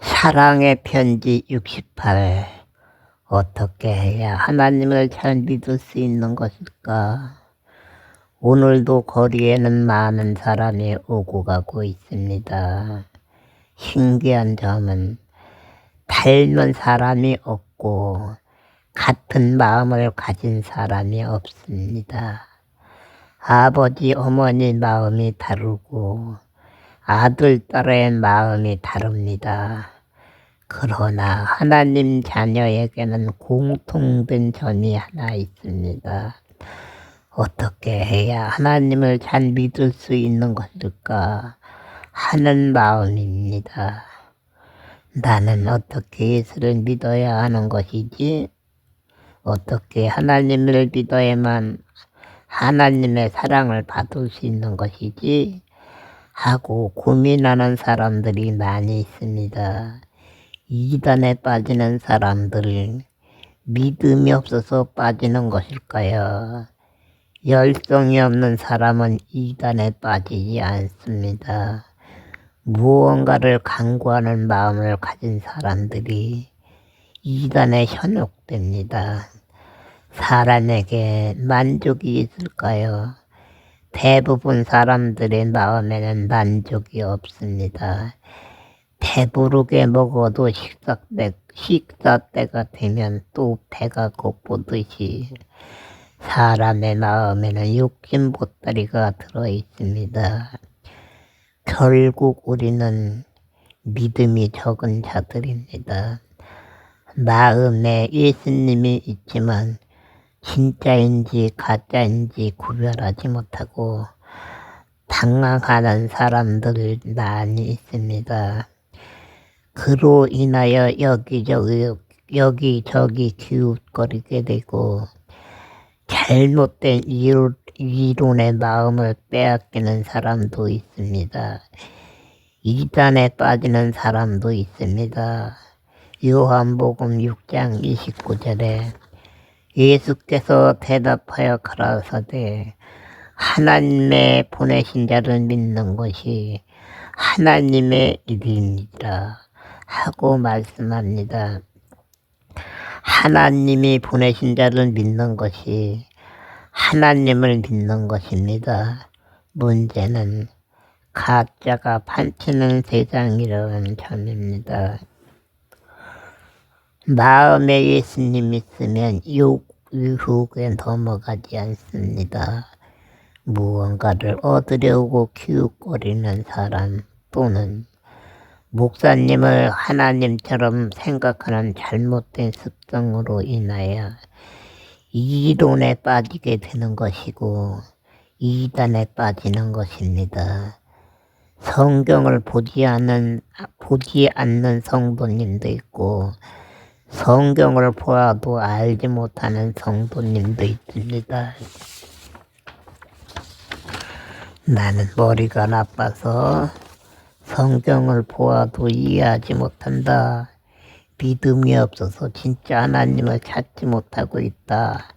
사랑의 편지 68. 어떻게 해야 하나님을 잘 믿을 수 있는 것일까? 오늘도 거리에는 많은 사람이 오고 가고 있습니다. 신기한 점은 닮은 사람이 없고 같은 마음을 가진 사람이 없습니다. 아버지, 어머니 마음이 다르고 아들, 딸의 마음이 다릅니다. 그러나 하나님 자녀에게는 공통된 점이 하나 있습니다. 어떻게 해야 하나님을 잘 믿을 수 있는 것일까 하는 마음입니다. 나는 어떻게 예수를 믿어야 하는 것이지? 어떻게 하나님을 믿어야만 하나님의 사랑을 받을 수 있는 것이지? 하고 고민하는 사람들이 많이 있습니다. 이단에 빠지는 사람들, 믿음이 없어서 빠지는 것일까요? 열성이 없는 사람은 이단에 빠지지 않습니다. 무언가를 강구하는 마음을 가진 사람들이 이단에 현혹됩니다. 사람에게 만족이 있을까요? 대부분 사람들의 마음에는 만족이 없습니다. 배부르게 먹어도 식사 때가 되면 또 배가 고프듯이 사람의 마음에는 욕심 보따리가 들어있습니다. 결국 우리는 믿음이 적은 자들입니다. 마음에 예수님이 있지만 진짜인지 가짜인지 구별하지 못하고 방황하는 사람들 많이 있습니다. 그로 인하여 여기저기 기웃거리게 되고 잘못된 이론의 마음을 빼앗기는 사람도 있습니다. 이단에 빠지는 사람도 있습니다. 요한복음 6장 29절에 예수께서 대답하여 가라사대 하나님의 보내신 자를 믿는 것이 하나님의 일입니다 하고 말씀합니다. 하나님이 보내신 자를 믿는 것이 하나님을 믿는 것입니다. 문제는 가짜가 판치는 세상이라는 점입니다. 마음에 예수님 있으면 유혹에 넘어가지 않습니다. 무언가를 얻으려고 기웃거리는 사람 또는 목사님을 하나님처럼 생각하는 잘못된 습성으로 인하여 이론에 빠지게 되는 것이고 이단에 빠지는 것입니다. 성경을 보지 않는 성도님도 있고 성경을 보아도 알지 못하는 성도님도 있습니다. 나는 머리가 나빠서 성경을 보아도 이해하지 못한다. 믿음이 없어서 진짜 하나님을 찾지 못하고 있다.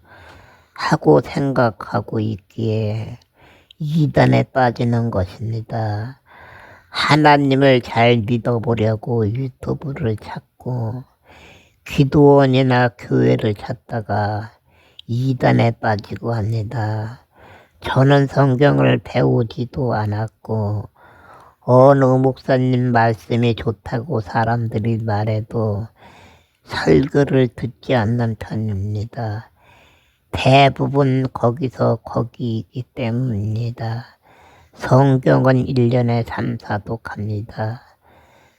하고 생각하고 있기에 이단에 빠지는 것입니다. 하나님을 잘 믿어보려고 유튜브를 찾고 기도원이나 교회를 찾다가 이단에 빠지고 합니다. 저는 성경을 배우지도 않았고 어느 목사님 말씀이 좋다고 사람들이 말해도 설교를 듣지 않는 편입니다. 대부분 거기서 거기이기 때문입니다. 성경은 1년에 3, 4독합니다.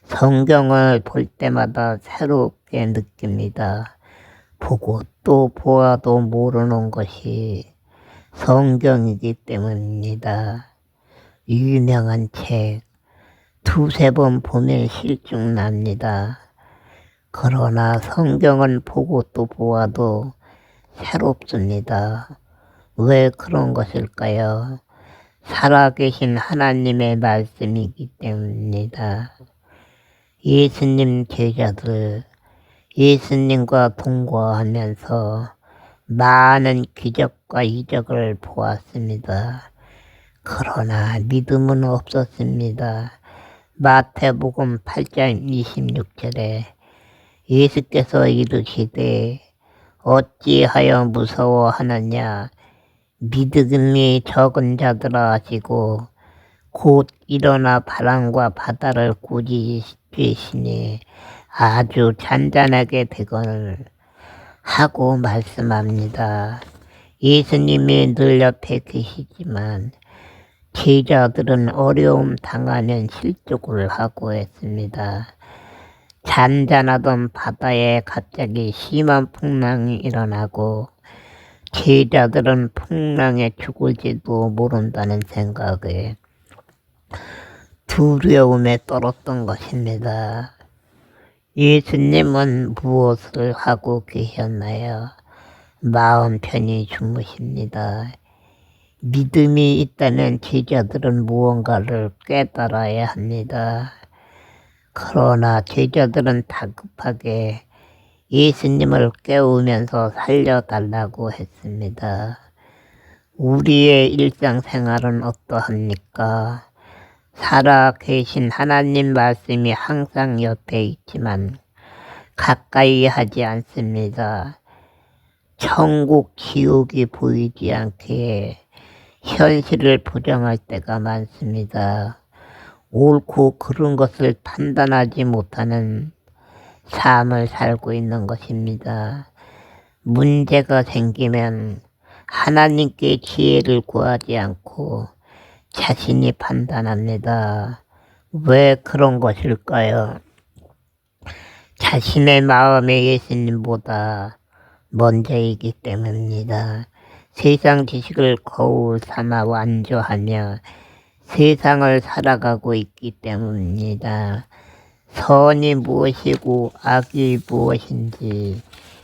성경을 볼 때마다 새롭게 느낍니다. 보고 또 보아도 모르는 것이 성경이기 때문입니다. 유명한 책 두세 번 보면 실증납니다. 그러나 성경은 보고 또 보아도 새롭습니다. 왜 그런 것일까요? 살아계신 하나님의 말씀이기 때문입니다. 예수님 제자들, 예수님과 동거하면서 많은 기적과 이적을 보았습니다. 그러나 믿음은 없었습니다. 마태복음 8장 26절에 예수께서 이르시되 어찌하여 무서워하느냐 믿음이 적은 자들아 하시고 곧 일어나 바람과 바다를 꾸짖으시니 아주 잔잔하게 되거늘 하고 말씀합니다. 예수님이 늘 옆에 계시지만 제자들은 어려움 당하면 실족을 하고 했습니다. 잔잔하던 바다에 갑자기 심한 풍랑이 일어나고 제자들은 풍랑에 죽을지도 모른다는 생각에 두려움에 떨었던 것입니다. 예수님은 무엇을 하고 계셨나요? 마음 편히 주무십니다. 믿음이 있다면 제자들은 무언가를 깨달아야 합니다. 그러나 제자들은 다급하게 예수님을 깨우면서 살려달라고 했습니다. 우리의 일상생활은 어떠합니까? 살아계신 하나님 말씀이 항상 옆에 있지만 가까이 하지 않습니다. 천국, 지옥이 보이지 않게 현실을 부정할 때가 많습니다. 옳고 그른 것을 판단하지 못하는 삶을 살고 있는 것입니다. 문제가 생기면 하나님께 지혜를 구하지 않고 자신이 판단합니다. 왜 그런 것일까요? 자신의 마음이 예수님보다 먼저이기 때문입니다. 세상 지식을 거울 삼아 완주하며 세상을 살아가고 있기 때문입니다. 선이 무엇이고 악이 무엇인지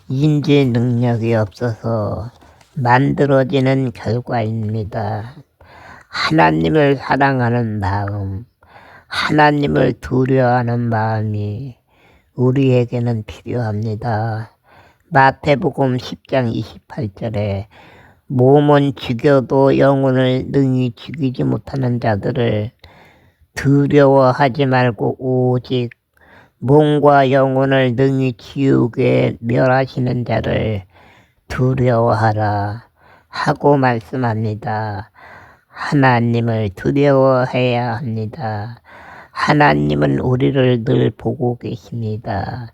인지 능력이 없어서 만들어지는 결과입니다. 하나님을 사랑하는 마음, 하나님을 두려워하는 마음이 우리에게는 필요합니다. 마태복음 10장 28절에 몸은 죽여도 영혼을 능히 죽이지 못하는 자들을 두려워하지 말고 오직 몸과 영혼을 능히 지옥에 멸하시는 자를 두려워하라 하고 말씀합니다. 하나님을 두려워해야 합니다. 하나님은 우리를 늘 보고 계십니다.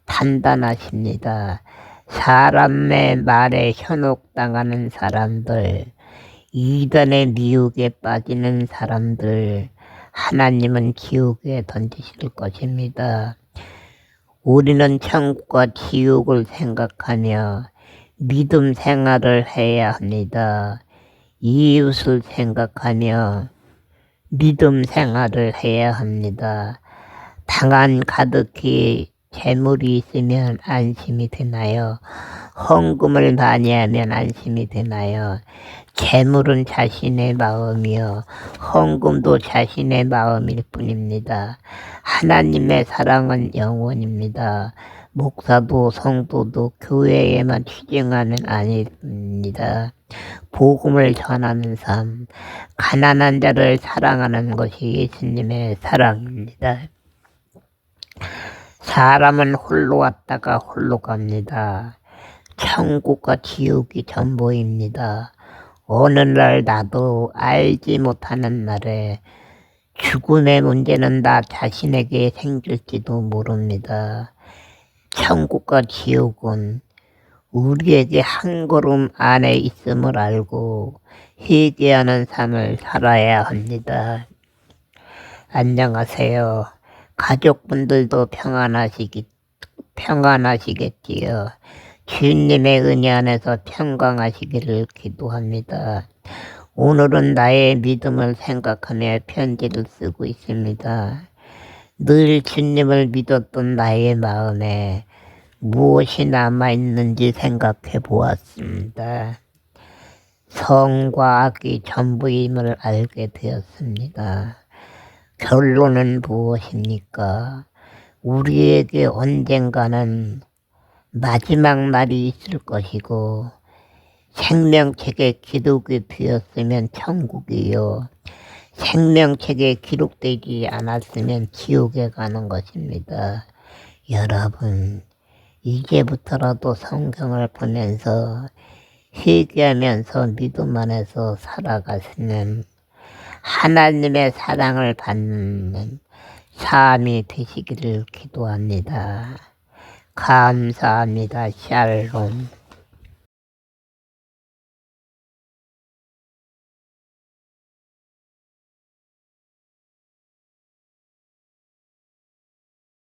판단하십니다. 사람의 말에 현혹당하는 사람들, 이단의 미혹에 빠지는 사람들, 하나님은 지옥에 던지실 것입니다. 우리는 천국과 지옥을 생각하며 믿음 생활을 해야 합니다. 이웃을 생각하며 믿음 생활을 해야 합니다. 방 가득히 재물이 있으면 안심이 되나요? 헌금을 많이 하면 안심이 되나요? 재물은 자신의 마음이요 헌금도 자신의 마음일 뿐입니다. 하나님의 사랑은 영원입니다. 목사도 성도도 교회에만 취직하는 아닙니다. 복음을 전하는 삶, 가난한 자를 사랑하는 것이 예수님의 사랑입니다. 사람은 홀로 왔다가 홀로 갑니다. 천국과 지옥이 전부입니다. 어느 날 나도 알지 못하는 날에 죽음의 문제는 나 자신에게 생길지도 모릅니다. 천국과 지옥은 우리에게 한 걸음 안에 있음을 알고 회개하는 삶을 살아야 합니다. 안녕하세요. 가족분들도 평안하시겠지요. 주님의 은혜 안에서 평강하시기를 기도합니다. 오늘은 나의 믿음을 생각하며 편지를 쓰고 있습니다. 늘 주님을 믿었던 나의 마음에 무엇이 남아있는지 생각해 보았습니다. 성과 악이 전부임을 알게 되었습니다. 결론은 무엇입니까? 우리에게 언젠가는 마지막 날이 있을 것이고 생명책에 기록이 되었으면 천국이요 생명책에 기록되지 않았으면 지옥에 가는 것입니다. 여러분, 이제부터라도 성경을 보면서 회개하면서 믿음 안에서 살아가시는 하나님의 사랑을 받는 삶이 되시기를 기도합니다. 감사합니다. 샬롬.